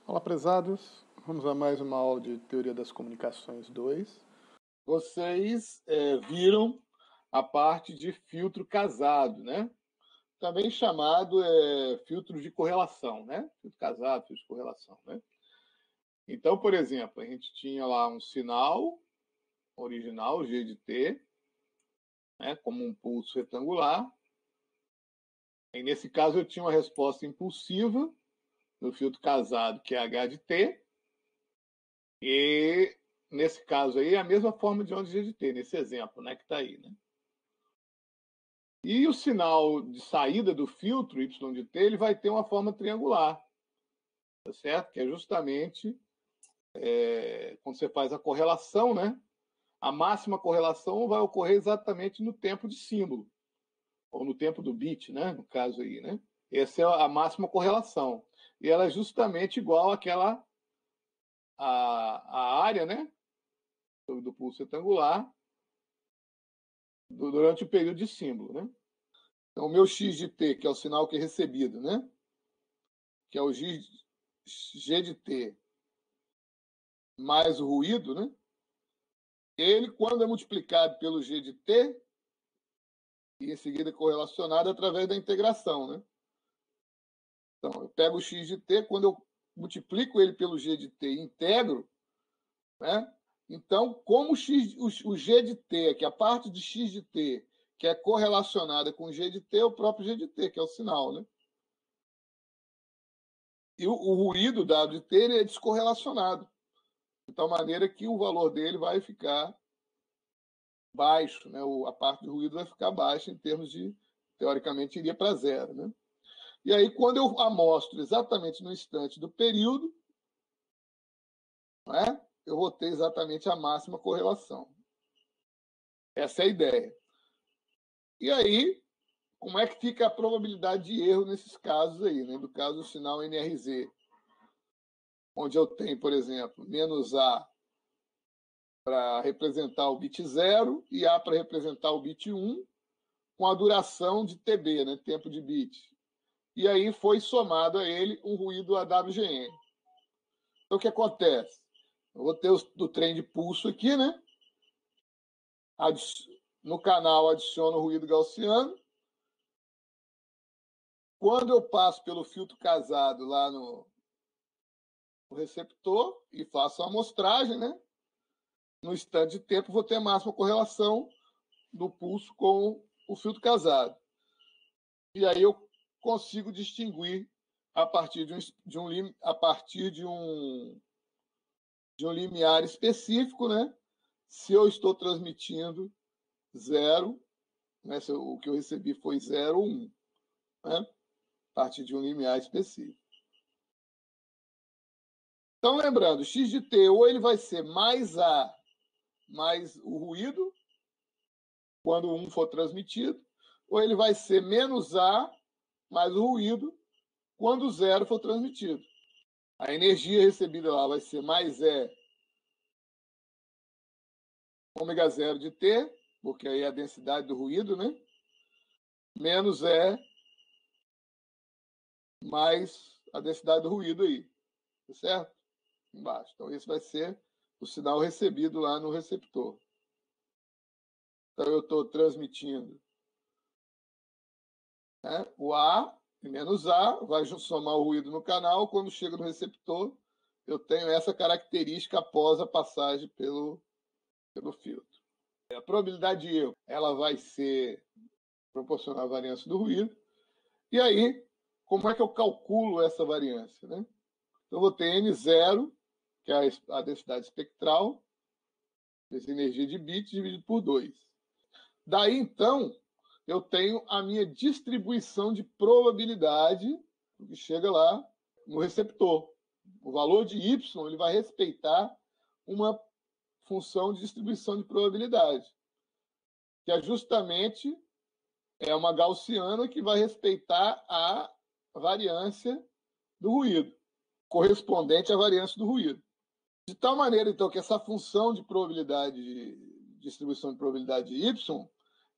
Olá, prezados. Vamos a mais uma aula de Teoria das Comunicações 2. Vocês viram a parte de filtro casado, né? Também chamado filtro de correlação, né? Filtro casado, filtro de correlação, né? Então, por exemplo, a gente tinha lá um sinal original, G de T, né? Como um pulso retangular. E nesse caso eu tinha uma resposta impulsiva no filtro casado, que é H de T. E nesse caso aí é a mesma forma de onda G de T, nesse exemplo, né? Que está aí, né? E o sinal de saída do filtro, Y de T, ele vai ter uma forma triangular, tá certo? Que é justamente quando você faz a correlação, né? A máxima correlação vai ocorrer exatamente no tempo de símbolo, ou no tempo do bit, né? No caso aí, né? Essa é a máxima correlação. E ela é justamente igual àquela a área, né? Do pulso retangular durante o período de símbolo, né? Então, o meu x de t, que é o sinal que é recebido, né? Que é o g de t mais o ruído, né? Ele, quando é multiplicado pelo g de t, e em seguida correlacionado através da integração, né? Então, eu pego o x de t, quando eu multiplico ele pelo g de t e integro, né? Então, como o g de t, que é a parte de x de t, que é correlacionada com o g de t, é o próprio g de t, que é o sinal, né? E o ruído W de t ele é descorrelacionado, de tal maneira que o valor dele vai ficar baixo, né? A parte de ruído vai ficar baixa em termos de, teoricamente, iria para zero, né? E aí, quando eu amostro exatamente no instante do período, né, eu vou ter exatamente a máxima correlação. Essa é a ideia. E aí, como é que fica a probabilidade de erro nesses casos aí, né? Do caso do sinal NRZ, onde eu tenho, por exemplo, menos A para representar o bit 0 e A para representar o bit 1, com a duração de TB, né? Tempo de bit. E aí foi somado a ele um ruído AWGN. Então, o que acontece? Eu vou ter do trem de pulso aqui, né? No canal adiciono o ruído gaussiano. Quando eu passo pelo filtro casado lá no receptor e faço a amostragem, né? No instante de tempo, vou ter a máxima correlação do pulso com o filtro casado. E aí eu consigo distinguir a partir de um limiar específico, né? Se eu estou transmitindo 0, né? Se o que eu recebi foi 0 ou 1, né? A partir de um limiar específico. Então, lembrando, x de t ou ele vai ser mais A mais o ruído, quando 1 for transmitido, ou ele vai ser menos A mais o ruído, quando 0 for transmitido. A energia recebida lá vai ser mais E ômega 0 de T, porque aí é a densidade do ruído, né? Menos E mais a densidade do ruído aí, tá certo? Embaixo. Então, esse vai ser o sinal recebido lá no receptor. Então, eu estou transmitindo, né? O A e menos A vai somar o ruído no canal. Quando chega no receptor, eu tenho essa característica após a passagem pelo filtro. A probabilidade de erro ela vai ser proporcional à variância do ruído. E aí, como é que eu calculo essa variância, né? Então, eu vou ter N0, que é a densidade espectral, essa energia de bits, dividido por 2. Daí, então, eu tenho a minha distribuição de probabilidade que chega lá no receptor. O valor de Y ele vai respeitar uma função de distribuição de probabilidade, que é justamente uma gaussiana que vai respeitar a variância do ruído, correspondente à variância do ruído. De tal maneira, então, que essa função de probabilidade, de distribuição de probabilidade de Y,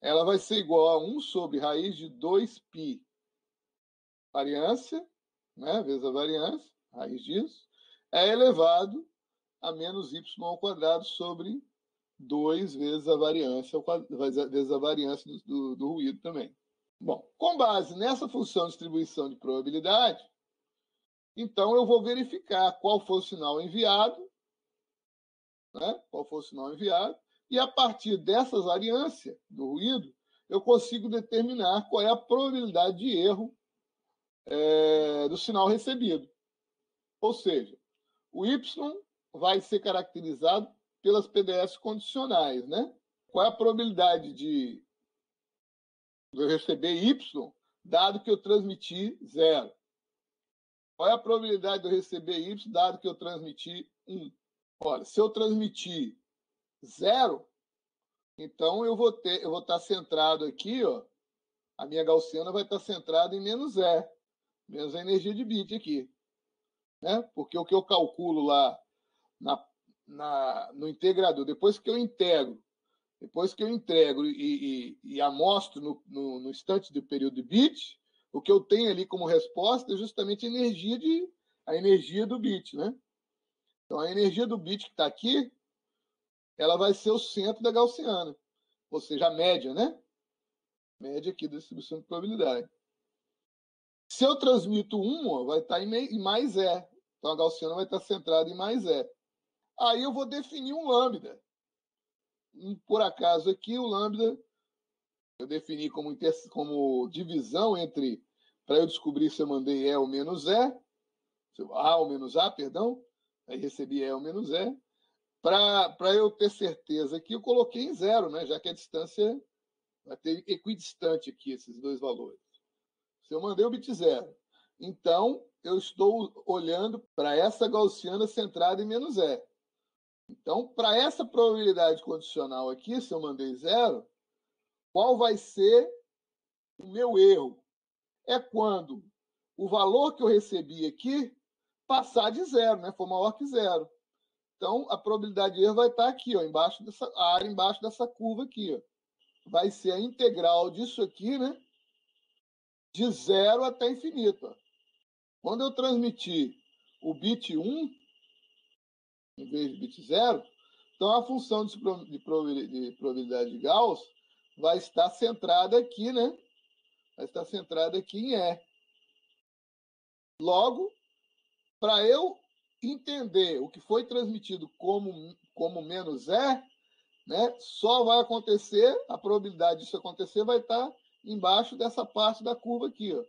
ela vai ser igual a 1 sobre raiz de 2π variância, né, vezes a variância, raiz disso, é elevado a menos y ao quadrado sobre 2 vezes a variância, vezes a variância do ruído também. Bom, com base nessa função de distribuição de probabilidade, então eu vou verificar qual foi o sinal enviado, né? Qual foi o sinal enviado, e a partir dessa variância do ruído, eu consigo determinar qual é a probabilidade de erro do sinal recebido. Ou seja, o y vai ser caracterizado pelas PDS condicionais, né? Qual é a probabilidade de eu receber y, dado que eu transmiti 0? Qual é a probabilidade de eu receber y, dado que eu transmiti 1? Olha, se eu transmitir 0, então eu vou estar centrado aqui, ó, a minha gaussiana vai estar centrada em menos E, menos a energia de bit aqui, né? Porque o que eu calculo lá no integrador, depois que eu entrego e amostro no instante do período de bit, o que eu tenho ali como resposta é justamente a energia do bit, né? Então, a energia do bit que está aqui, ela vai ser o centro da gaussiana, ou seja, a média, né? Média aqui da distribuição de probabilidade. Se eu transmito 1, vai estar em mais E. Então, a gaussiana vai estar centrada em mais E. Aí eu vou definir um lambda. Por acaso aqui, o lambda eu defini como divisão entre, para eu descobrir se eu mandei E ou menos E, A ou menos A, perdão, aí recebi E ou menos E. Para eu ter certeza aqui, eu coloquei em 0, né? Já que a distância vai ter equidistante aqui, esses dois valores. Se eu mandei o bit 0, então eu estou olhando para essa gaussiana centrada em menos E. Então, para essa probabilidade condicional aqui, se eu mandei 0, qual vai ser o meu erro? É quando o valor que eu recebi aqui passar de 0, né? For maior que 0. Então, a probabilidade de erro vai estar aqui, ó, a área embaixo dessa curva aqui. Ó. Vai ser a integral disso aqui, né? De 0 até infinito. Ó. Quando eu transmitir o bit 1, em vez de bit 0, então a função de probabilidade de Gauss vai estar centrada aqui, né? Vai estar centrada aqui em E. Logo, para eu entender o que foi transmitido como menos E, né, só vai acontecer, a probabilidade disso acontecer vai estar embaixo dessa parte da curva aqui. Ó,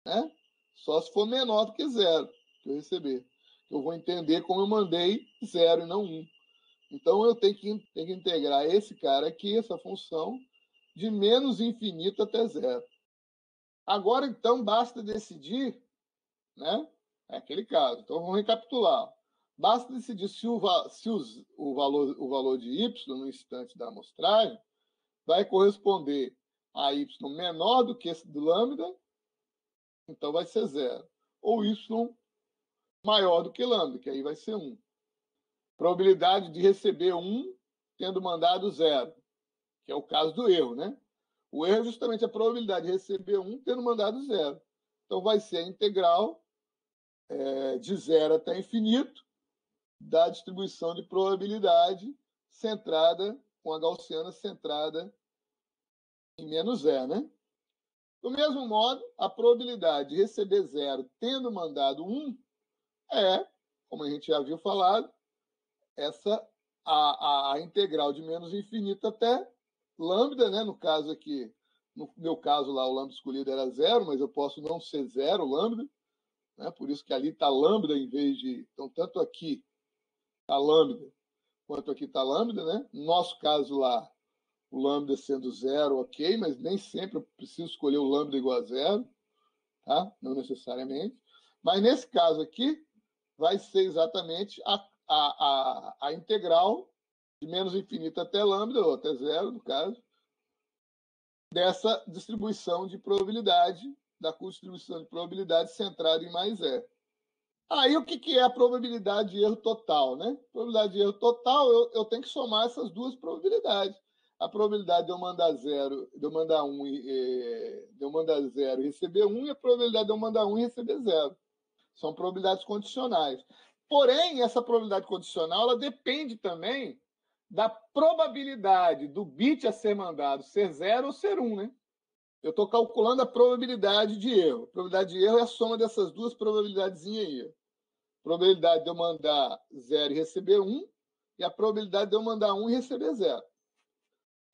né? Só se for menor do que 0 que eu receber. Eu vou entender como eu mandei 0 e não 1. Então, eu tenho que integrar esse cara aqui, essa função, de menos infinito até 0. Agora, então, basta decidir, né? É aquele caso. Então, vamos recapitular. Basta decidir se o valor de y no instante da amostragem vai corresponder a y menor do que esse do lambda, então vai ser 0. Ou y maior do que lambda, que aí vai ser 1. Probabilidade de receber 1 tendo mandado 0, que é o caso do erro, né? O erro é justamente a probabilidade de receber 1 tendo mandado 0. Então vai ser a integral de 0 até infinito da distribuição de probabilidade centrada, com a gaussiana centrada em menos E, né? Do mesmo modo, a probabilidade de receber 0 tendo mandado 1 é, como a gente já viu falado, a integral de menos infinito até lambda, né? No caso aqui, no meu caso lá, o lambda escolhido era 0, mas eu posso não ser 0 lambda, né? Por isso que ali está lambda em vez de... Então, tanto aqui está lambda, quanto aqui está lambda, né? No nosso caso lá, o lambda sendo 0, ok, mas nem sempre eu preciso escolher o lambda igual a 0, tá? Não necessariamente. Mas nesse caso aqui, vai ser exatamente a integral de menos infinito até lambda, ou até 0, no caso, dessa distribuição de probabilidade, da distribuição de probabilidade centrada em mais E. Aí, o que é a probabilidade de erro total, né? Probabilidade de erro total, eu tenho que somar essas duas probabilidades. A probabilidade de eu mandar 0, de eu mandar 1 de eu mandar 0 e receber 1, e a probabilidade de eu mandar 1 e receber 0. São probabilidades condicionais. Porém, essa probabilidade condicional ela depende também da probabilidade do bit a ser mandado ser 0 ou ser 1, né? Eu estou calculando a probabilidade de erro. A probabilidade de erro é a soma dessas duas probabilidadezinhas aí. A probabilidade de eu mandar 0 e receber 1 e a probabilidade de eu mandar 1 e receber 0. Essa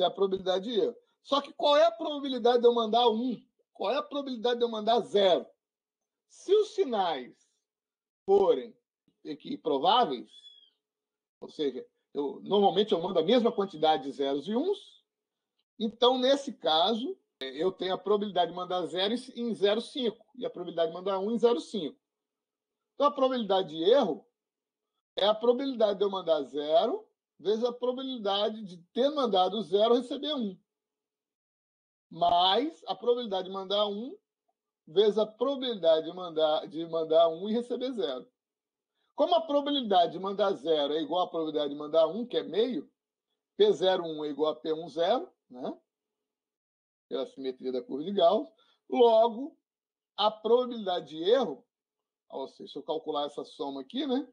é a probabilidade de erro. Só que qual é a probabilidade de eu mandar 1? Qual é a probabilidade de eu mandar 0? Se os sinais forem equiprováveis, ou seja, normalmente eu mando a mesma quantidade de zeros e uns, então, nesse caso, eu tenho a probabilidade de mandar 0 em 0,5 e a probabilidade de mandar 1 em 0,5. Então, a probabilidade de erro é a probabilidade de eu mandar 0 vezes a probabilidade de ter mandado 0 receber 1. Mais a probabilidade de mandar 1 vezes a probabilidade de mandar 1 e receber 0. Como a probabilidade de mandar 0 é igual à probabilidade de mandar 1, que é meio, P01 é igual a P10, né? Pela simetria da curva de Gauss. Logo, a probabilidade de erro, ou seja, se eu calcular essa soma aqui, né?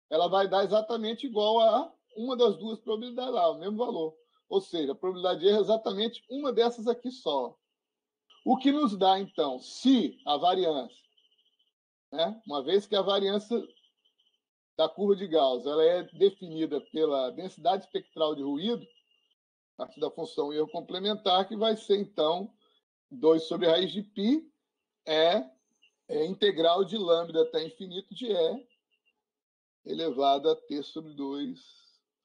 Ela vai dar exatamente igual a uma das duas probabilidades lá, o mesmo valor. Ou seja, a probabilidade de erro é exatamente uma dessas aqui só. O que nos dá, então, se a variância, né? Uma vez que a variância da curva de Gauss ela é definida pela densidade espectral de ruído, a partir da função erro complementar, que vai ser, então, 2 sobre raiz de π é integral de lambda até infinito de E elevado a t sobre 2,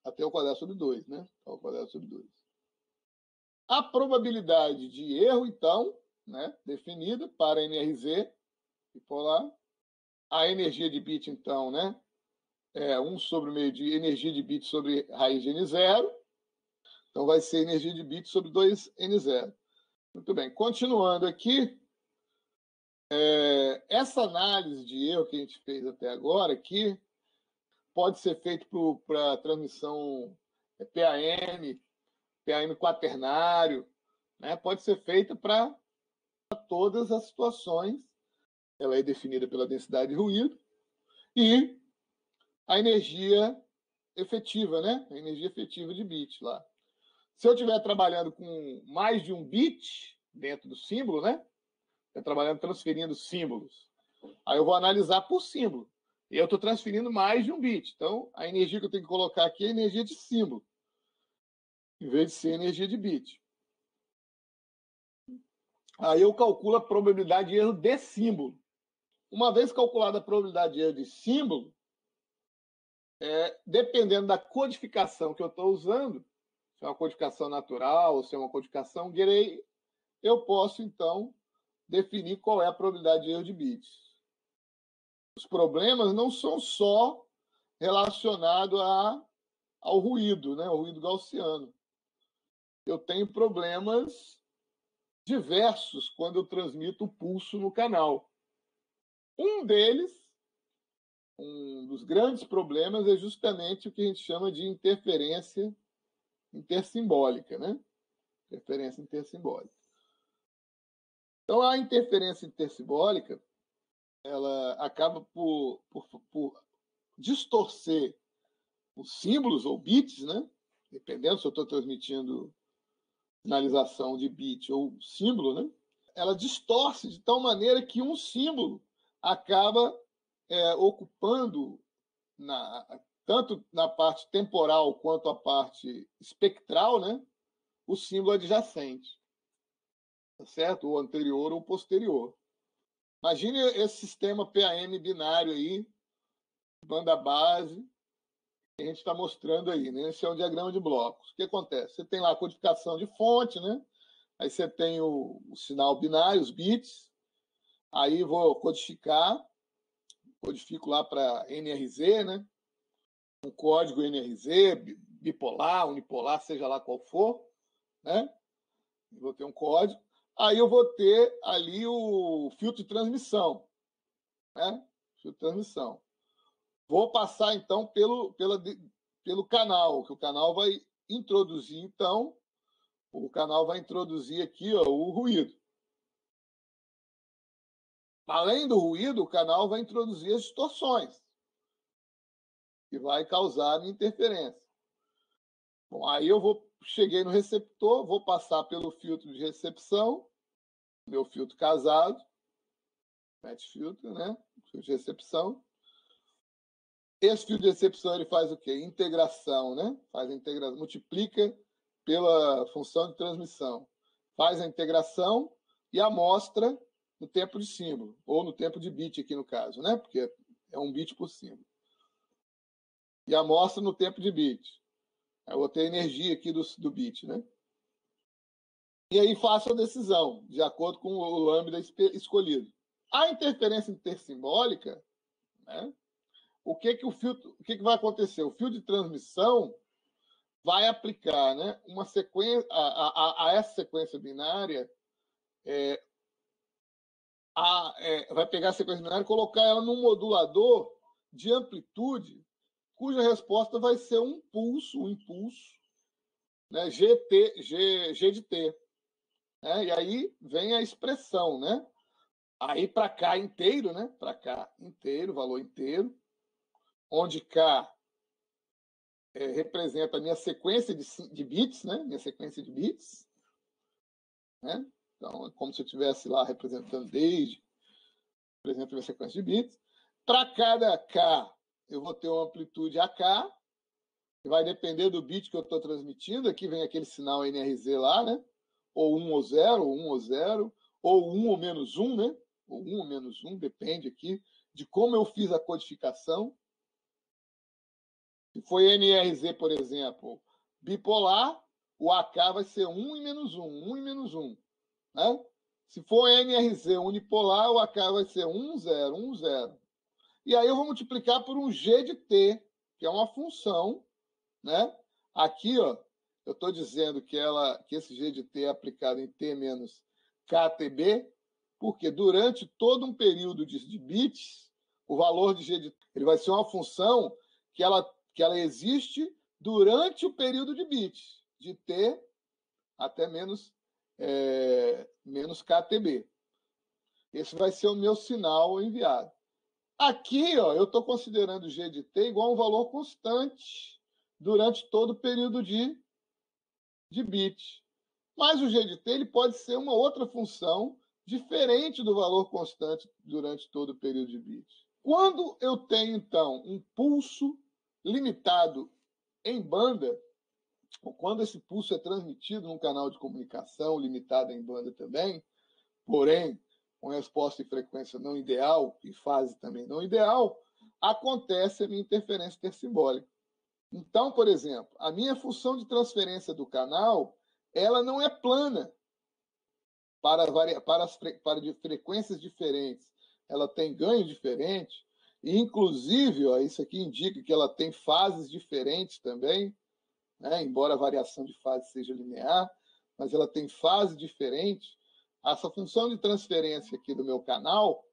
até o quadrado sobre 2, né? Ao quadrado sobre 2. A probabilidade de erro, então, né, definida para NRZ bipolar. A energia de bit, então, né, é 1 sobre meio de energia de bit sobre raiz de N0. Então, vai ser energia de bit sobre 2N0. Muito bem. Continuando aqui, essa análise de erro que a gente fez até agora aqui pode ser feito para transmissão PAM quaternário, né? Pode ser feita para todas as situações. Ela é definida pela densidade de ruído e a energia efetiva, né? A energia efetiva de bit lá. Se eu estiver trabalhando com mais de um bit dentro do símbolo, né? Estou trabalhando transferindo símbolos. Aí eu vou analisar por símbolo. E eu estou transferindo mais de um bit. Então, a energia que eu tenho que colocar aqui é energia de símbolo, em vez de ser energia de bit. Aí eu calculo a probabilidade de erro de símbolo. Uma vez calculada a probabilidade de erro de símbolo, dependendo da codificação que eu estou usando, se é uma codificação natural ou se é uma codificação Gray, eu posso, então, definir qual é a probabilidade de erro de bits. Os problemas não são só relacionados ao ruído, né? O ruído gaussiano. Eu tenho problemas diversos quando eu transmito o pulso no canal. Um dos grandes problemas é justamente o que a gente chama de interferência intersimbólica, né? Interferência intersimbólica. Então, a interferência intersimbólica ela acaba por distorcer os símbolos ou bits, né? Dependendo se eu estou transmitindo sinalização de bit ou símbolo, né? Ela distorce de tal maneira que um símbolo acaba ocupando tanto na parte temporal quanto a parte espectral, né? O símbolo adjacente, tá certo? Ou anterior ou posterior. Imagine esse sistema PAM binário aí, banda base, que a gente está mostrando aí, né? Esse é um diagrama de blocos. O que acontece? Você tem lá a codificação de fonte, né? Aí você tem o sinal binário, os bits. Aí vou codifico lá para NRZ, né? Um código NRZ, bipolar, unipolar, seja lá qual for, né? Vou ter um código. Aí eu vou ter ali o filtro de transmissão, né? Filtro de transmissão. Vou passar, então, pelo canal, que o canal vai introduzir, então, o canal vai introduzir aqui ó, o ruído. Além do ruído, o canal vai introduzir as distorções, que vai causar a minha interferência. Bom, aí cheguei no receptor, vou passar pelo filtro de recepção, meu filtro casado, match filter, né? Filtro de recepção. Esse filtro de recepção ele faz o quê? Integração, né? Faz a integração, multiplica pela função de transmissão. Faz a integração e amostra no tempo de símbolo, ou no tempo de bit aqui no caso, né? Porque é um bit por símbolo. E amostra no tempo de bit. Eu vou ter energia aqui do bit, né? E aí faço a decisão, de acordo com o lambda escolhido. A interferência intersimbólica, né? O que vai acontecer? O fio de transmissão vai aplicar, né, uma sequência a essa sequência binária, vai pegar a sequência binária e colocar ela num modulador de amplitude, cuja resposta vai ser um impulso, né, G de T. Né? E aí vem a expressão, né? Aí para cá inteiro, né? Para cá inteiro, valor inteiro, onde K representa a minha sequência de bits, né? Minha sequência de bits, né? Então é como se eu estivesse lá representando representa a minha sequência de bits. Para cada K, eu vou ter uma amplitude AK, que vai depender do bit que eu estou transmitindo. Aqui vem aquele sinal NRZ lá, né? Ou 1 ou 0, ou 1 ou 0, ou 1 ou menos 1, né? Ou 1 ou menos 1, depende aqui de como eu fiz a codificação. Se foi NRZ, por exemplo, bipolar, o AK vai ser 1 e menos 1, 1 e menos 1. Né? Se for NRZ unipolar, o AK vai ser 1, 0, 1, 0. E aí eu vou multiplicar por um G de T, que é uma função, né? Aqui, ó, eu estou dizendo que esse G de T é aplicado em T menos KTB, porque durante todo um período de bits, o valor de G de T ele vai ser uma função que ela existe durante o período de bits, de T até menos KTB. Esse vai ser o meu sinal enviado. Aqui, ó, eu estou considerando G de T igual a um valor constante durante todo o período de bit. Mas o G de T ele pode ser uma outra função diferente do valor constante durante todo o período de bit. Quando eu tenho, então, um pulso limitado em banda, ou quando esse pulso é transmitido num canal de comunicação limitado em banda também, porém com resposta e frequência não ideal e fase também não ideal, acontece a minha interferência intersimbólica. Então, por exemplo, a minha função de transferência do canal, ela não é plana para frequências diferentes. Ela tem ganho diferente, e inclusive, ó, isso aqui indica que ela tem fases diferentes também, né? Embora a variação de fase seja linear, mas ela tem fase diferente. Essa função de transferência aqui do meu canal,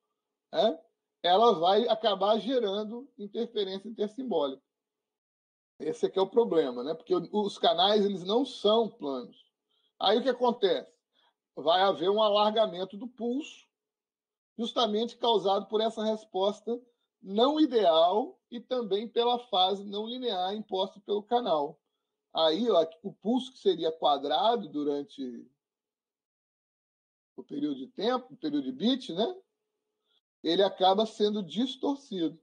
né, ela vai acabar gerando interferência intersimbólica. Esse aqui é o problema, né? Porque os canais eles não são planos. Aí o que acontece? Vai haver um alargamento do pulso, justamente causado por essa resposta não ideal e também pela fase não linear imposta pelo canal. Aí, ó, o pulso que seria quadrado durante o período de tempo, o período de bit, né? Ele acaba sendo distorcido.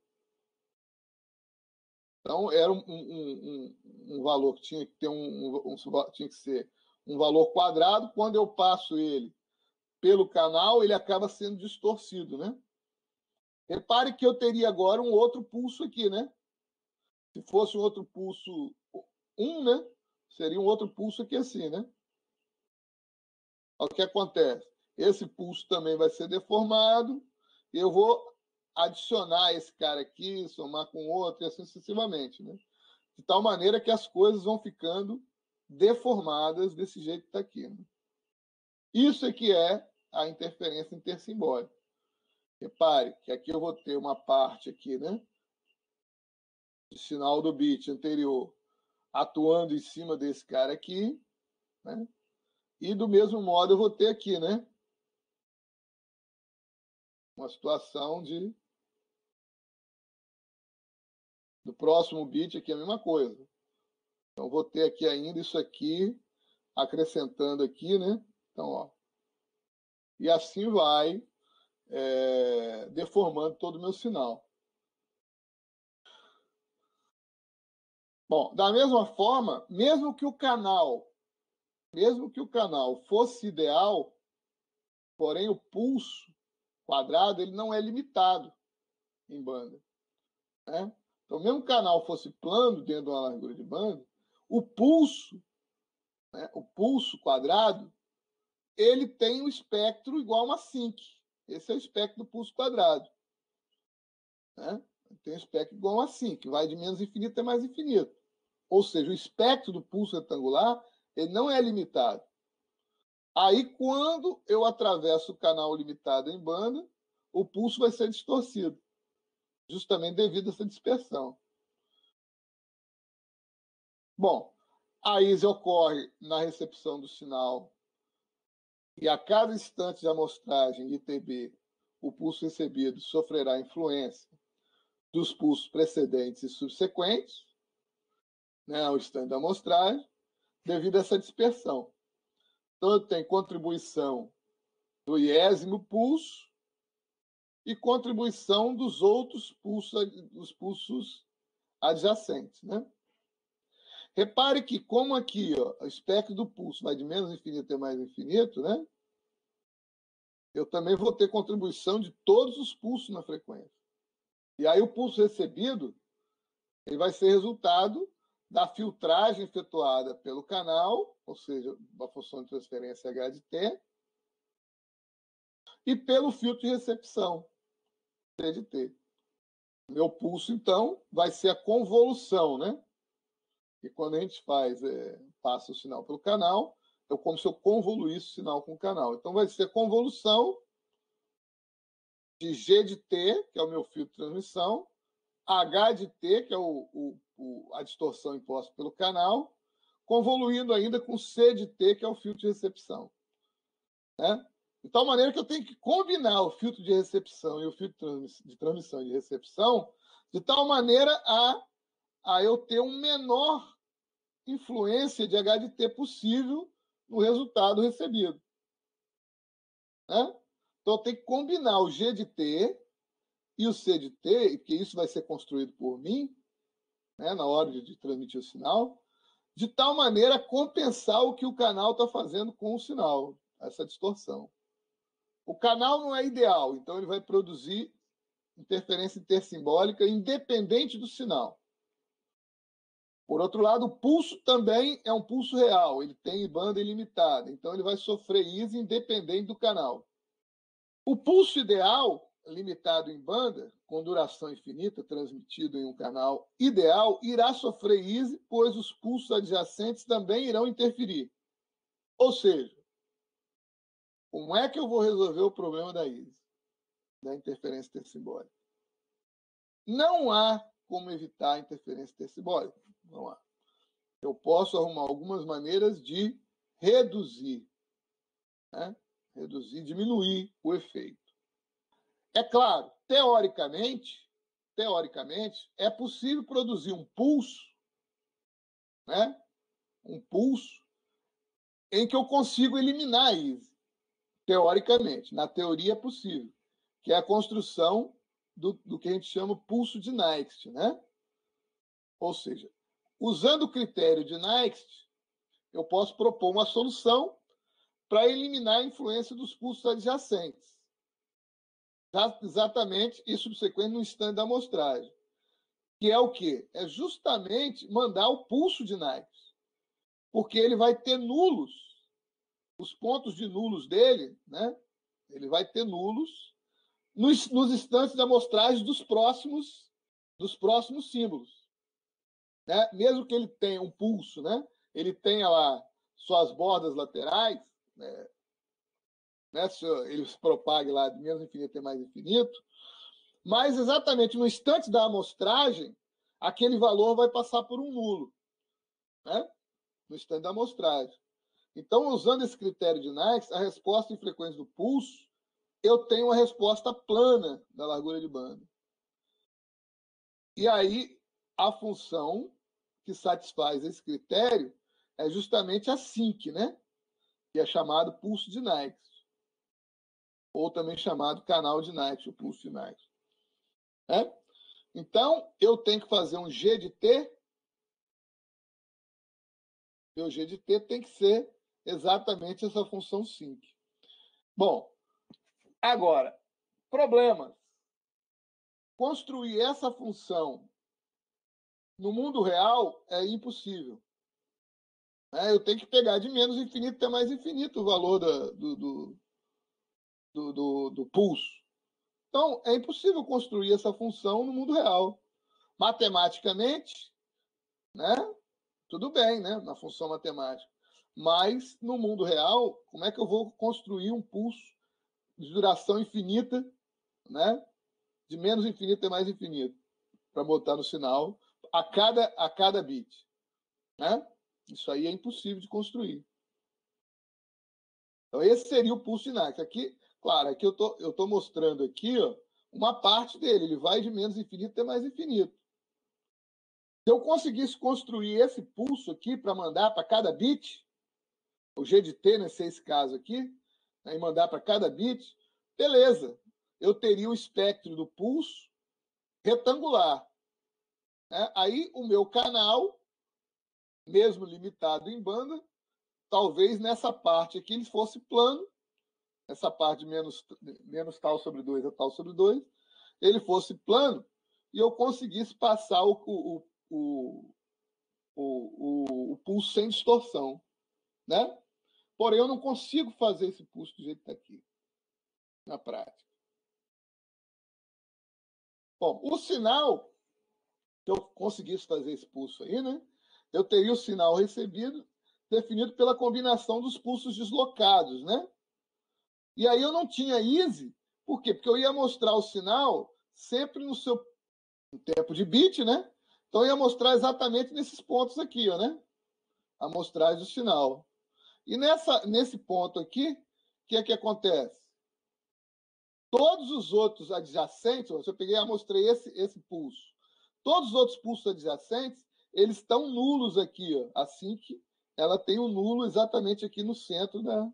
Então, era um valor que tinha que ter tinha que ser um valor quadrado. Quando eu passo ele pelo canal, ele acaba sendo distorcido, né? Repare que eu teria agora um outro pulso aqui, né? Se fosse um outro pulso 1, né? Seria um outro pulso aqui assim, né? O que acontece? Esse pulso também vai ser deformado. Eu vou adicionar esse cara aqui, somar com outro e assim sucessivamente, né? De tal maneira que as coisas vão ficando deformadas desse jeito que está aqui. Né? Isso é que é a interferência intersimbólica. Repare que aqui eu vou ter uma parte aqui, né? De sinal do bit anterior atuando em cima desse cara aqui, né? E do mesmo modo eu vou ter aqui, né? uma situação do próximo bit aqui a mesma coisa. Então, vou ter aqui ainda isso aqui, acrescentando aqui, né? Então, ó. E assim vai deformando todo o meu sinal. Bom, da mesma forma, mesmo que o canal fosse ideal, porém o pulso quadrado ele não é limitado em banda, né? Então, mesmo que o canal fosse plano dentro de uma largura de banda, o pulso, né, o pulso quadrado, ele tem um espectro igual a uma sinc. Esse é o espectro do pulso quadrado, né? Tem um espectro igual a uma sinc, vai de menos infinito até mais infinito. Ou seja, o espectro do pulso retangular ele não é limitado. Aí, quando eu atravesso o canal limitado em banda, o pulso vai ser distorcido, justamente devido a essa dispersão. Bom, a ISE ocorre na recepção do sinal e a cada instante de amostragem de ITB, o pulso recebido sofrerá influência dos pulsos precedentes e subsequentes, né, ao instante da amostragem, devido a essa dispersão. Então, eu tenho contribuição do iésimo pulso e contribuição dos outros pulsos adjacentes, né? Repare que, como aqui ó, o espectro do pulso vai de menos infinito até mais infinito, né? Eu também vou ter contribuição de todos os pulsos na frequência. E aí o pulso recebido ele vai ser resultado da filtragem efetuada pelo canal, ou seja, a função de transferência H de T, e pelo filtro de recepção, T de T. Meu pulso, então, vai ser a convolução, né? E quando a gente passa o sinal pelo canal, é como se eu convoluísse o sinal com o canal. Então, vai ser a convolução de G de T, que é o meu filtro de transmissão, H de T, que é a distorção imposta pelo canal, convoluindo ainda com C de T, que é o filtro de recepção, né? De tal maneira que eu tenho que combinar o filtro de recepção e o filtro de transmissão e de recepção de tal maneira a eu ter uma menor influência de H de T possível no resultado recebido, né? Então, eu tenho que combinar o G de T e o C de T, porque isso vai ser construído por mim, né, na hora de transmitir o sinal, de tal maneira a compensar o que o canal está fazendo com o sinal, essa distorção. O canal não é ideal, então ele vai produzir interferência intersimbólica independente do sinal. Por outro lado, o pulso também é um pulso real, ele tem banda ilimitada, então ele vai sofrer ISE independente do canal. O pulso ideal, limitado em banda, com duração infinita, transmitido em um canal ideal, irá sofrer ISE, pois os pulsos adjacentes também irão interferir. Ou seja, como é que eu vou resolver o problema da ISE, da interferência intersimbólica? Não há como evitar a interferência intersimbólica. Não há. Eu posso arrumar algumas maneiras de reduzir, né? Diminuir o efeito. É claro, teoricamente, é possível produzir um pulso, né? Um pulso em que eu consigo eliminar a ISE. Teoricamente, na teoria é possível, que é a construção do que a gente chama pulso de Nyquist, né? Ou seja, usando o critério de Nyquist, eu posso propor uma solução para eliminar a influência dos pulsos adjacentes. Exatamente e subsequente no instante da amostragem. Que é o quê? É justamente mandar o pulso de Nyquist. Porque ele vai ter nulos, os pontos de nulos dele, né? Ele vai ter nulos nos instantes da amostragem dos próximos símbolos, né? Mesmo que ele tenha um pulso, né? Ele tenha lá suas bordas laterais, né? Ele se propague lá de menos infinito até mais infinito, mas exatamente no instante da amostragem, aquele valor vai passar por um nulo, né? No instante da amostragem. Então, usando esse critério de Nyquist, a resposta em frequência do pulso eu tenho uma resposta plana da largura de banda. E aí, a função que satisfaz esse critério é justamente a sinc, né? Que é chamado pulso de Nyquist, ou também chamado canal de Nyquist, o pulso de Nyquist. Né? Então, eu tenho que fazer um G de T, e o G de T tem que ser exatamente essa função sinc. Bom, agora, problemas. Construir essa função no mundo real é impossível. Eu tenho que pegar de menos infinito até mais infinito o valor do pulso. Então, é impossível construir essa função no mundo real. Matematicamente, né? Tudo bem, né? Na função matemática. Mas, no mundo real, como é que eu vou construir um pulso de duração infinita, né? De menos infinito até mais infinito, para botar no sinal a cada bit, né? Isso aí é impossível de construir. Então, esse seria o pulso de Nyquist. Aqui, claro, aqui eu tô mostrando aqui, ó, uma parte dele. Ele vai de menos infinito até mais infinito. Se eu conseguisse construir esse pulso aqui para mandar para cada bit, o G de T, nesse caso aqui, né, e mandar para cada bit, beleza. Eu teria o espectro do pulso retangular. Né? Aí o meu canal, mesmo limitado em banda, talvez nessa parte aqui ele fosse plano, essa parte menos tal sobre 2 a tal sobre 2, ele fosse plano e eu conseguisse passar o pulso sem distorção, né? Porém, eu não consigo fazer esse pulso do jeito que está aqui, na prática. Bom, o sinal, se eu conseguisse fazer esse pulso aí, né? Eu teria o sinal recebido definido pela combinação dos pulsos deslocados, né? E aí eu não tinha easy, por quê? Porque eu ia mostrar o sinal sempre no seu tempo de bit, né? Então eu ia mostrar exatamente nesses pontos aqui, ó, né? A amostragem do sinal. E nesse ponto aqui, o que é que acontece? Todos os outros adjacentes, ó, se eu peguei e amostrei esse pulso, todos os outros pulsos adjacentes, eles estão nulos aqui, ó. Assim que ela tem o nulo exatamente aqui no centro da.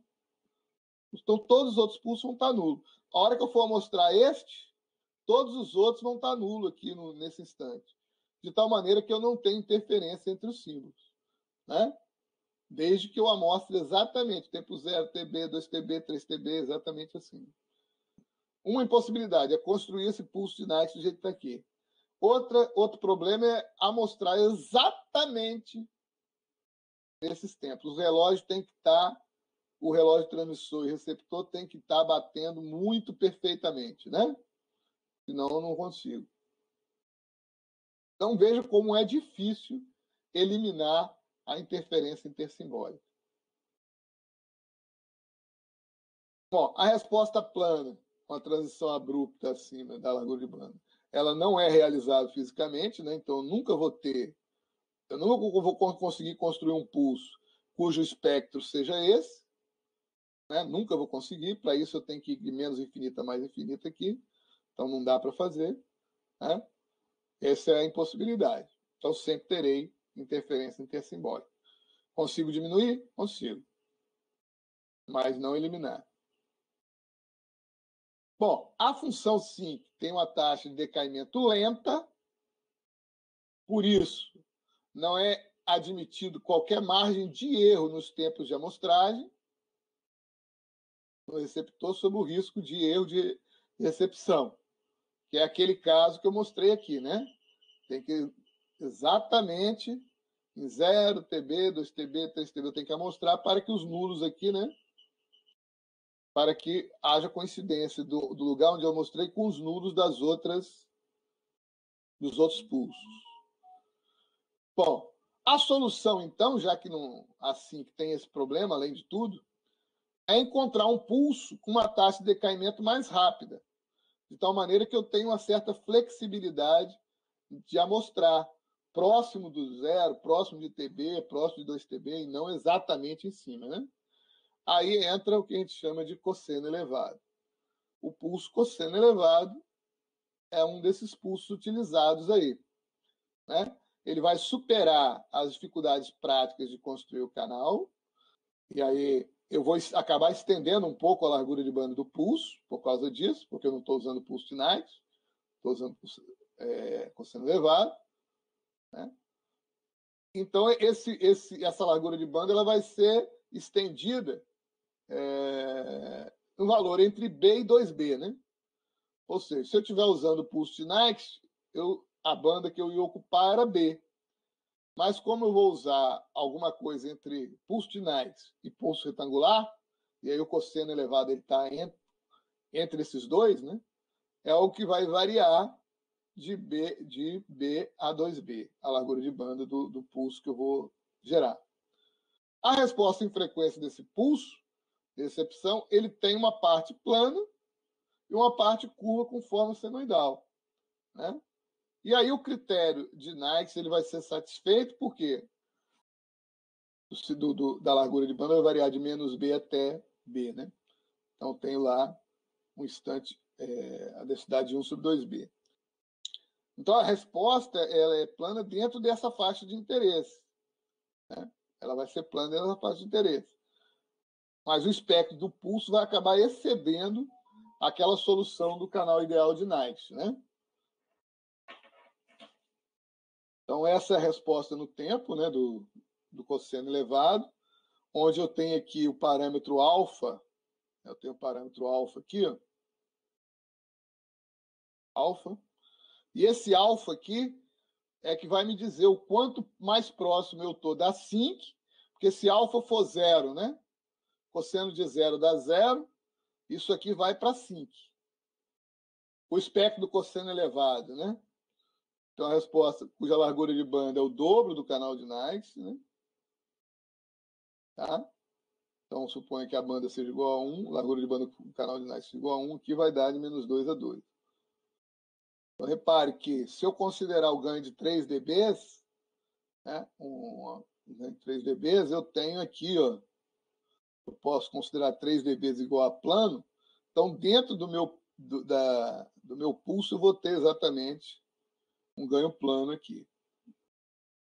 Então todos os outros pulsos vão estar nulos. A hora que eu for mostrar este, todos os outros vão estar nulos aqui nesse instante. De tal maneira que eu não tenho interferência entre os símbolos, né? Desde que eu amostre exatamente tempo 0, TB, 2TB, 3TB, exatamente assim. Uma impossibilidade é construir esse pulso de Nyquist do jeito que está aqui. Outro problema é amostrar exatamente esses tempos. O relógio tem que estar, o relógio transmissor e receptor tem que estar batendo muito perfeitamente, né? Senão eu não consigo. Então veja como é difícil eliminar a interferência intersimbólica. Bom, a resposta plana, com a transição abrupta acima da largura de banda, ela não é realizada fisicamente, né? Então eu nunca vou conseguir construir um pulso cujo espectro seja esse, né? Nunca vou conseguir. Para isso eu tenho que ir de menos infinita a mais infinita aqui, então não dá para fazer, né? Essa é a impossibilidade. Então sempre terei interferência intersimbólica. Consigo diminuir? Consigo, mas não eliminar. Bom, a função sinc tem uma taxa de decaimento lenta, por isso não é admitido qualquer margem de erro nos tempos de amostragem no receptor sob o risco de erro de recepção, que é aquele caso que eu mostrei aqui, né? Tem que exatamente em 0, TB, 2TB, 3TB, eu tenho que amostrar para que os nulos aqui, né? Para que haja coincidência do lugar onde eu mostrei com os nulos dos outros pulsos. Bom, a solução, então, já que não assim que tem esse problema, além de tudo, é encontrar um pulso com uma taxa de decaimento mais rápida, de tal maneira que eu tenho uma certa flexibilidade de amostrar próximo do 0, próximo de TB, próximo de 2TB, e não exatamente em cima, né? Aí entra o que a gente chama de cosseno elevado. o pulso cosseno elevado é um desses pulsos utilizados aí, né? Ele vai superar as dificuldades práticas de construir o canal, e aí eu vou acabar estendendo um pouco a largura de banda do pulso, por causa disso, porque eu não estou usando pulso de Knight, estou usando cosseno elevado, né? Então, essa largura de banda ela vai ser estendida no valor entre B e 2B, né? Ou seja, se eu estiver usando o pulso de Knight, a banda que eu ia ocupar era B. Mas como eu vou usar alguma coisa entre pulso de Knight e pulso retangular, e aí o cosseno elevado está entre esses dois, né? É o que vai variar de B a 2B, a largura de banda do pulso que eu vou gerar. A resposta em frequência desse pulso, de recepção, ele tem uma parte plana e uma parte curva com forma senoidal, né? E aí o critério de Knight ele vai ser satisfeito porque da largura de banda vai variar de menos B até B, né? Então tem lá um instante, a densidade de 1 sobre 2B. Então a resposta ela é plana dentro dessa faixa de interesse, né? Ela vai ser plana dentro dessa faixa de interesse. Mas o espectro do pulso vai acabar excedendo aquela solução do canal ideal de Knight, né? Então, essa é a resposta no tempo, né, do cosseno elevado, onde eu tenho aqui o parâmetro alfa. Eu tenho o parâmetro alfa aqui, ó. Alfa. E esse alfa aqui é que vai me dizer o quanto mais próximo eu estou da sinc, porque se alfa for zero, né? Cosseno de zero dá zero, isso aqui vai para sinc. O espectro do cosseno elevado, né? Então, a resposta cuja largura de banda é o dobro do canal de Knight, né? Tá? Então, suponha que a banda seja igual a 1, largura de banda do canal de Knight seja igual a 1, que vai dar de menos 2 a 2. Então, repare que se eu considerar o ganho de 3 dB, né, um ganho de 3 dB, eu tenho aqui, ó, eu posso considerar 3 dB igual a plano, então dentro do meu pulso eu vou ter exatamente um ganho plano aqui.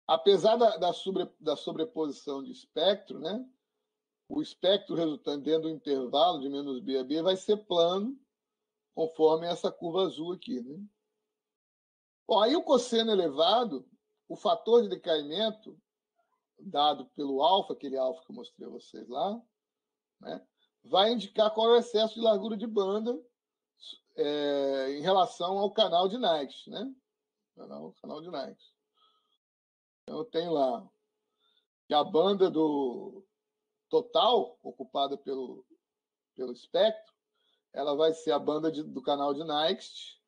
Apesar da sobreposição de espectro, né, o espectro resultante dentro do intervalo de menos B a B vai ser plano, conforme essa curva azul aqui, né? Bom, aí o cosseno elevado, o fator de decaimento dado pelo alfa, aquele alfa que eu mostrei a vocês lá, né, vai indicar qual é o excesso de largura de banda em relação ao canal de Knight, né? Canal de Knight. Então eu tenho lá que a banda do total ocupada pelo espectro, ela vai ser a banda do canal de Knight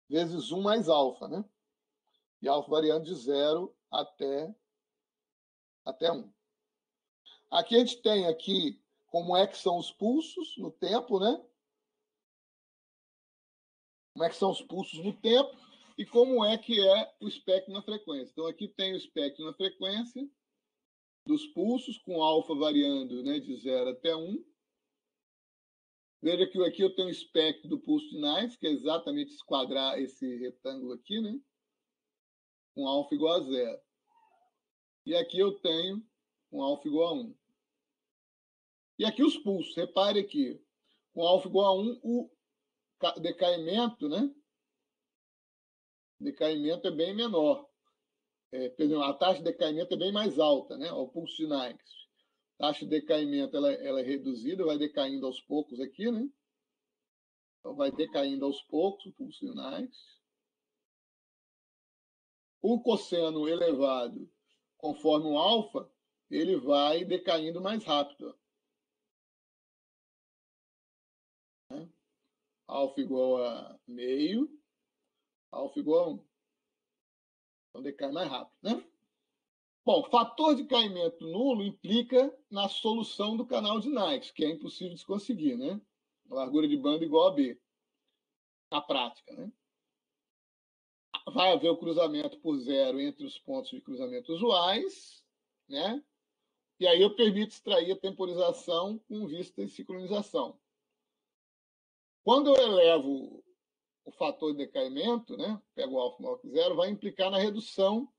vezes 1 mais alfa, né? E alfa variando de 0 até 1. Aqui a gente tem aqui como é que são os pulsos no tempo, né? Como é que são os pulsos no tempo e como é que é o espectro na frequência. Então, aqui tem o espectro na frequência dos pulsos, com alfa variando, né, de 0 até 1. Veja que aqui eu tenho o espectro do pulso de Knight, que é exatamente esquadrar esse retângulo aqui, né? Com alfa igual a 0. E aqui eu tenho com alfa igual a 1. E aqui os pulsos. Repare aqui, com alfa igual a 1, o decaimento, né? Decaimento é bem menor. Perdão, a taxa de decaimento é bem mais alta, né? O pulso de Knight. A taxa de decaimento ela é reduzida, vai decaindo aos poucos aqui, né? Então vai decaindo aos poucos o pulso de Knight. O cosseno elevado, conforme o alfa, ele vai decaindo mais rápido. Né? Alfa igual a meio, alfa igual a 1. Então decai mais rápido, né? Bom, fator de caimento nulo implica na solução do canal de Knight, que é impossível de se conseguir, né? A largura de banda igual a B, na prática, né? Vai haver o cruzamento por zero entre os pontos de cruzamento usuais, né? E aí eu permito extrair a temporização com vista em sincronização. Quando eu elevo o fator de decaimento, né, pego o alfa maior que zero, vai implicar na redução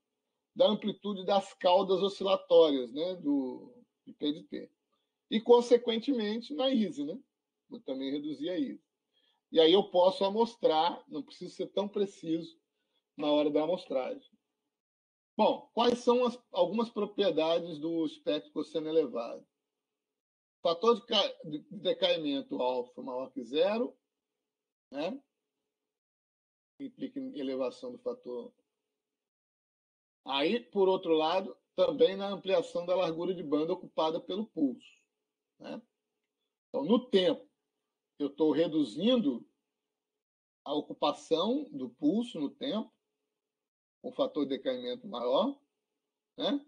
da amplitude das caudas oscilatórias, né, do P de T. E, consequentemente, na ISE, né? Vou também reduzir a ISE. E aí eu posso amostrar, não preciso ser tão preciso na hora da amostragem. Bom, quais são algumas propriedades do espectro cosseno elevado? Fator de decaimento alfa maior que zero, né? Implica em elevação do fator. Aí, por outro lado, também na ampliação da largura de banda ocupada pelo pulso, né? Então, no tempo, eu estou reduzindo a ocupação do pulso no tempo, com fator de decaimento maior, né?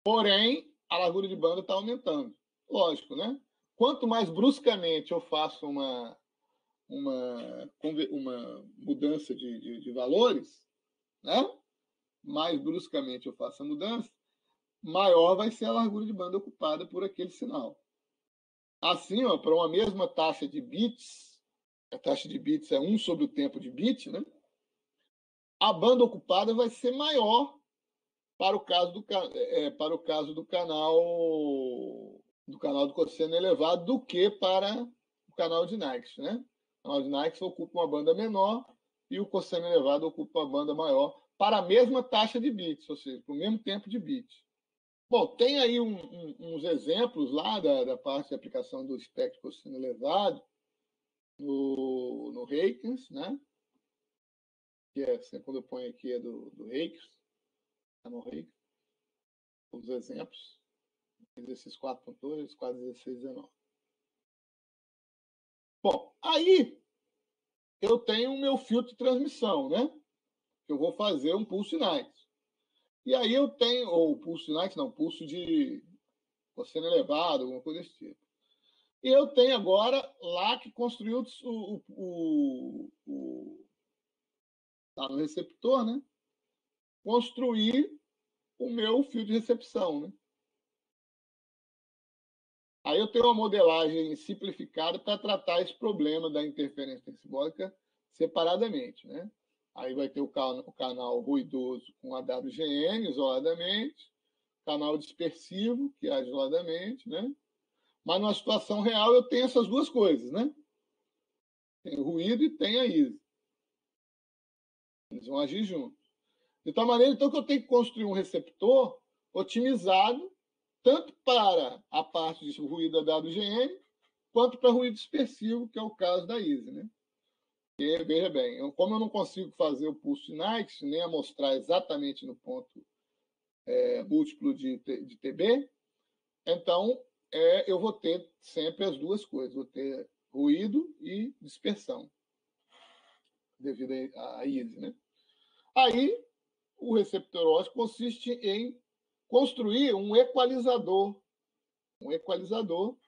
Porém, a largura de banda está aumentando. Lógico, né? Quanto mais bruscamente eu faço uma mudança de valores, né? Mais bruscamente eu faço a mudança, maior vai ser a largura de banda ocupada por aquele sinal. Assim, para uma mesma taxa de bits, a taxa de bits é 1 sobre o tempo de bit, né? A banda ocupada vai ser maior para o caso do canal do cosseno elevado do que para o canal de Nyquist, né? O canal de Nyquist ocupa uma banda menor e o cosseno elevado ocupa uma banda maior para a mesma taxa de bits, ou seja, para o mesmo tempo de bits. Bom, tem aí uns exemplos lá da parte de aplicação do espectro cosseno elevado no Reikens, né? Que é, quando eu ponho aqui é do Reikens, no Reikens, os exemplos, exercício 4.2, 4.16, 19. Bom, aí eu tenho o meu filtro de transmissão, né? Eu vou fazer um pulso Nyquist. E aí eu tenho, ou pulso Nyquist, não, pulso de cosseno elevado, alguma coisa desse tipo. E eu tenho agora lá que construiu tá no receptor, né? Construir o meu fio de recepção, né? Aí eu tenho uma modelagem simplificada para tratar esse problema da interferência tensibólica separadamente, né? Aí vai ter o canal ruidoso com AWGN isoladamente, canal dispersivo, que age isoladamente, né? Mas numa situação real eu tenho essas duas coisas, né? Tem o ruído e tem a ISE. Eles vão agir juntos. De tal maneira, então, que eu tenho que construir um receptor otimizado tanto para a parte de ruído AWGN, quanto para ruído dispersivo, que é o caso da ISE, né? E, veja bem, como eu não consigo fazer o pulso de Nyquist, nem amostrar exatamente no ponto múltiplo de TB, então eu vou ter sempre as duas coisas, vou ter ruído e dispersão, devido à ISE, né? Aí, o receptor óptico consiste em construir um equalizador. O equalizador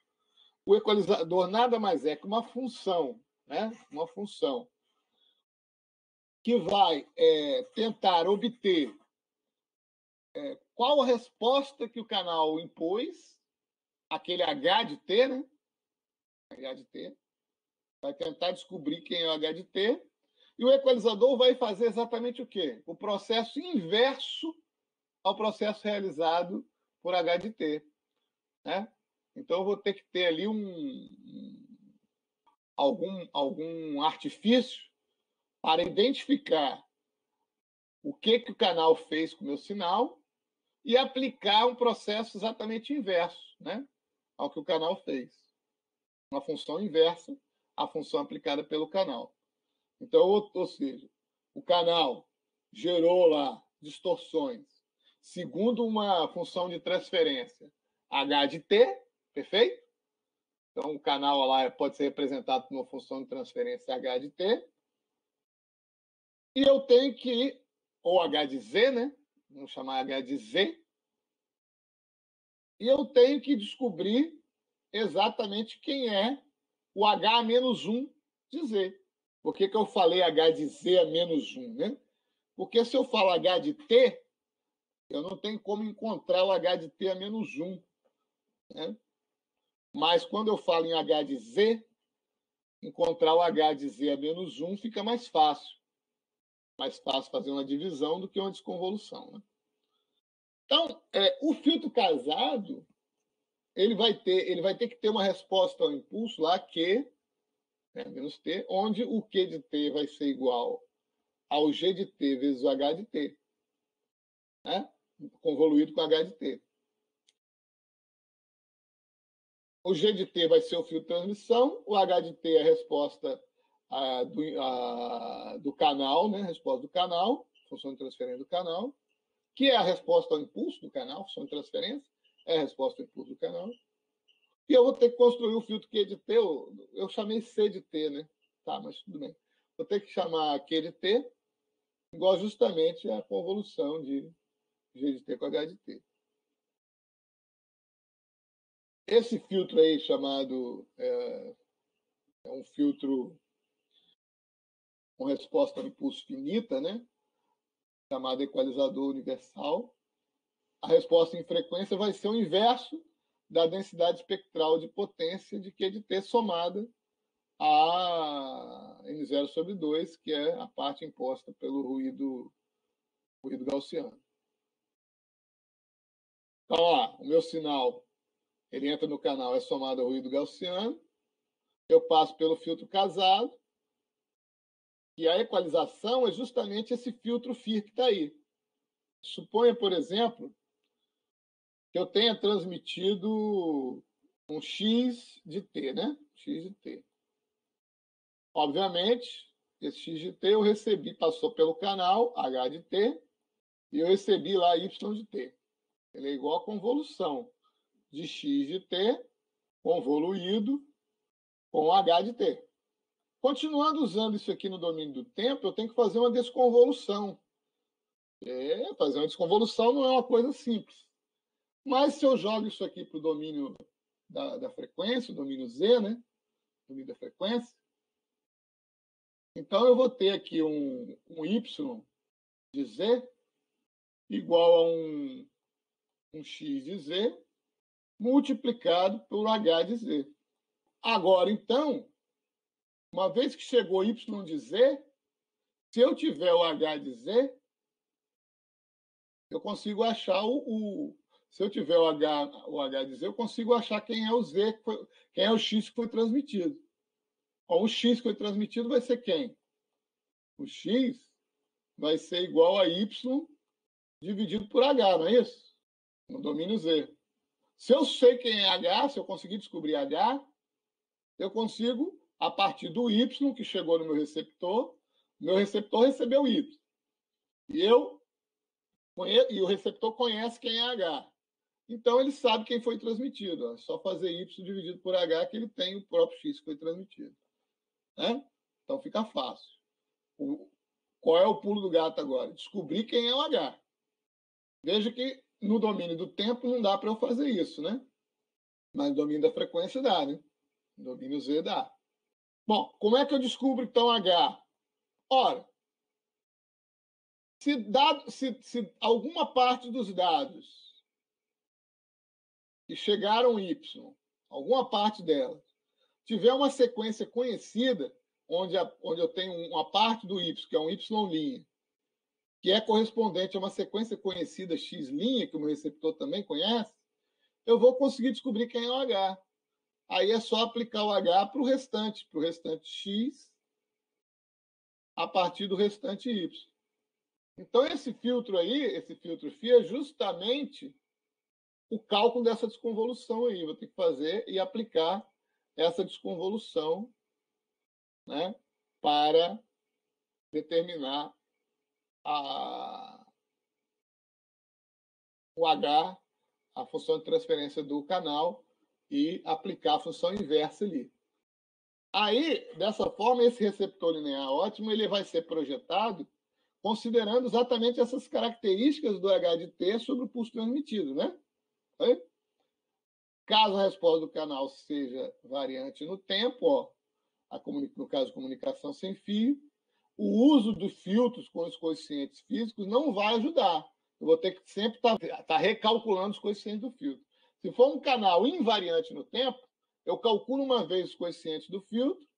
nada mais é que uma função, né? Uma função que vai tentar obter qual a resposta que o canal impôs, aquele H de T, né? H de T. Vai tentar descobrir quem é o H de T. E o equalizador vai fazer exatamente o quê? O processo inverso ao processo realizado por H de T, né? Então, eu vou ter que ter ali algum artifício para identificar o que o canal fez com o meu sinal e aplicar um processo exatamente inverso, né, ao que o canal fez. Uma função inversa à função aplicada pelo canal. Então, ou seja, o canal gerou lá distorções segundo uma função de transferência H de T, perfeito? Então, o canal lá pode ser representado por uma função de transferência H de T. E eu tenho que, ou H de Z, né? Vamos chamar H de Z. E eu tenho que descobrir exatamente quem é o H-1 de Z. Por que eu falei H de Z a menos 1, né? Porque se eu falo H de T, eu não tenho como encontrar o H de T a menos 1, né? Mas quando eu falo em H de Z, encontrar o H de Z a menos 1 fica mais fácil. Mais fácil fazer uma divisão do que uma desconvolução, né? Então, o filtro casado, ele vai ter que ter uma resposta ao impulso lá, Q, né, menos T, onde o Q de T vai ser igual ao G de T vezes o H de T, né? Convoluído com H de T. O G de T vai ser o fio de transmissão, o H de T é a resposta do canal, né? A resposta do canal, função de transferência do canal, que é a resposta ao impulso do canal, função de transferência, é a resposta ao impulso do canal. E eu vou ter que construir o filtro Q de T, eu chamei C de T, né? Tá, mas tudo bem. Vou ter que chamar Q de T igual justamente a convolução de G de T com H de T. Esse filtro aí chamado é um filtro com resposta ao impulso finita, né? Chamado equalizador universal. A resposta em frequência vai ser o inverso da densidade espectral de potência de Q de T somada a N0 sobre 2, que é a parte imposta pelo ruído gaussiano. Então, ó, o meu sinal ele entra no canal, é somado ao ruído gaussiano. Eu passo pelo filtro casado. E a equalização é justamente esse filtro FIR que está aí. Suponha, por exemplo, que eu tenha transmitido um X de T, né? X de T. Obviamente, esse X de T eu recebi, passou pelo canal H de T, e eu recebi lá Y de T. Ele é igual a convolução de X de T convoluído com H de T. Continuando usando isso aqui no domínio do tempo, eu tenho que fazer uma desconvolução. Fazer uma desconvolução não é uma coisa simples. Mas se eu jogo isso aqui para o domínio da frequência, o domínio Z, né? O domínio da frequência, então eu vou ter aqui um Y de Z igual a um X de Z multiplicado por H de Z. Agora, então, uma vez que chegou Y de Z, se eu tiver o H de Z, eu consigo achar se eu tiver o H de Z, eu consigo achar quem é o Z, quem é o X que foi transmitido. O X que foi transmitido vai ser quem? O X vai ser igual a Y dividido por H, não é isso? No domínio Z. Se eu sei quem é H, se eu conseguir descobrir H, eu consigo, a partir do Y que chegou no meu receptor recebeu Y. E o receptor conhece quem é H. Então, ele sabe quem foi transmitido. É só fazer Y dividido por H que ele tem o próprio X que foi transmitido. Né? Então, fica fácil. Qual é o pulo do gato agora? Descobrir quem é o H. Veja que no domínio do tempo não dá para eu fazer isso, né? Mas no domínio da frequência dá, né? No domínio Z dá. Bom, como é que eu descubro, então, H? Ora, se alguma parte dos dados que chegaram Y, alguma parte delas, tiver uma sequência conhecida, onde eu tenho uma parte do Y, que é um Y', que é correspondente a uma sequência conhecida X', que o meu receptor também conhece, eu vou conseguir descobrir quem é o H. Aí é só aplicar o H para o restante X, a partir do restante Y. Então, esse filtro aí, esse filtro φ, é justamente o cálculo dessa desconvolução aí. Vou ter que fazer e aplicar essa desconvolução, né, para determinar o H, a função de transferência do canal, e aplicar a função inversa ali. Aí, dessa forma, esse receptor linear ótimo ele vai ser projetado considerando exatamente essas características do H de T sobre o pulso transmitido, né? Caso a resposta do canal seja variante no tempo, ó, no caso de comunicação sem fio, o uso dos filtros com os coeficientes físicos não vai ajudar. Eu vou ter que sempre estar recalculando os coeficientes do filtro. Se for um canal invariante no tempo, eu calculo uma vez os coeficientes do filtro,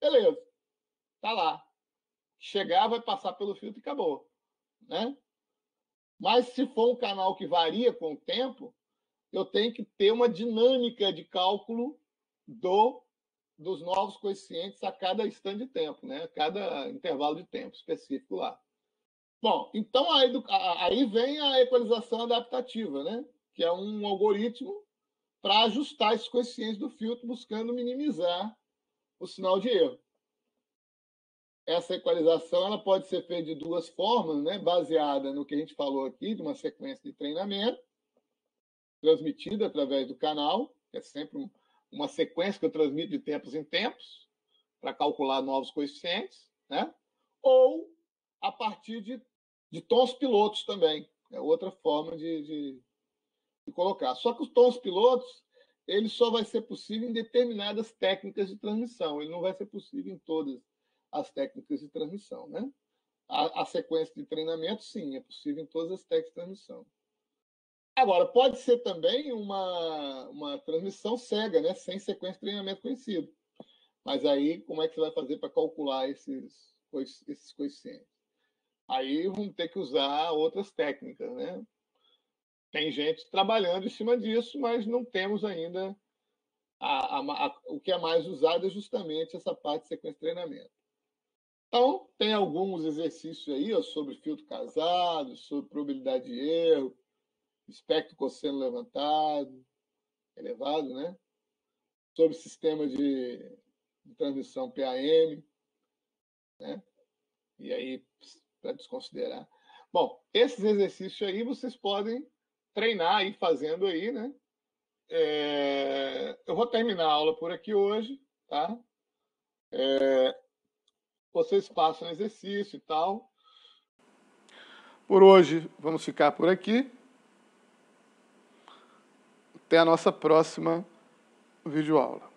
beleza, tá lá. Chegar, vai passar pelo filtro e acabou, né? Mas se for um canal que varia com o tempo, eu tenho que ter uma dinâmica de cálculo dos novos coeficientes a cada instante de tempo, né? A cada intervalo de tempo específico lá. Bom, então aí vem a equalização adaptativa, né? Que é um algoritmo para ajustar esses coeficientes do filtro, buscando minimizar o sinal de erro. Essa equalização ela pode ser feita de duas formas, né? Baseada no que a gente falou aqui, de uma sequência de treinamento, transmitida através do canal, que é sempre uma sequência que eu transmito de tempos em tempos, para calcular novos coeficientes, né? Ou a partir de tons pilotos também. É outra forma de colocar. Só que os tons pilotos, ele só vai ser possível em determinadas técnicas de transmissão. Ele não vai ser possível em todas as técnicas de transmissão, né? A sequência de treinamento, sim, é possível em todas as técnicas de transmissão. Agora, pode ser também uma transmissão cega, né? Sem sequência de treinamento conhecido. Mas aí, como é que você vai fazer para calcular esses coeficientes? Aí vamos ter que usar outras técnicas, né? Tem gente trabalhando em cima disso, mas não temos ainda o que é mais usado é justamente essa parte de sequência de treinamento. Então, tem alguns exercícios aí ó, sobre filtro casado, sobre probabilidade de erro, espectro cosseno levantado, elevado, né? Sobre sistema de transmissão PAM, né? E aí, para desconsiderar. Bom, esses exercícios aí vocês podem treinar aí fazendo aí, né? Eu vou terminar a aula por aqui hoje, tá? Vocês passam exercício e tal. Por hoje, vamos ficar por aqui. Até a nossa próxima videoaula.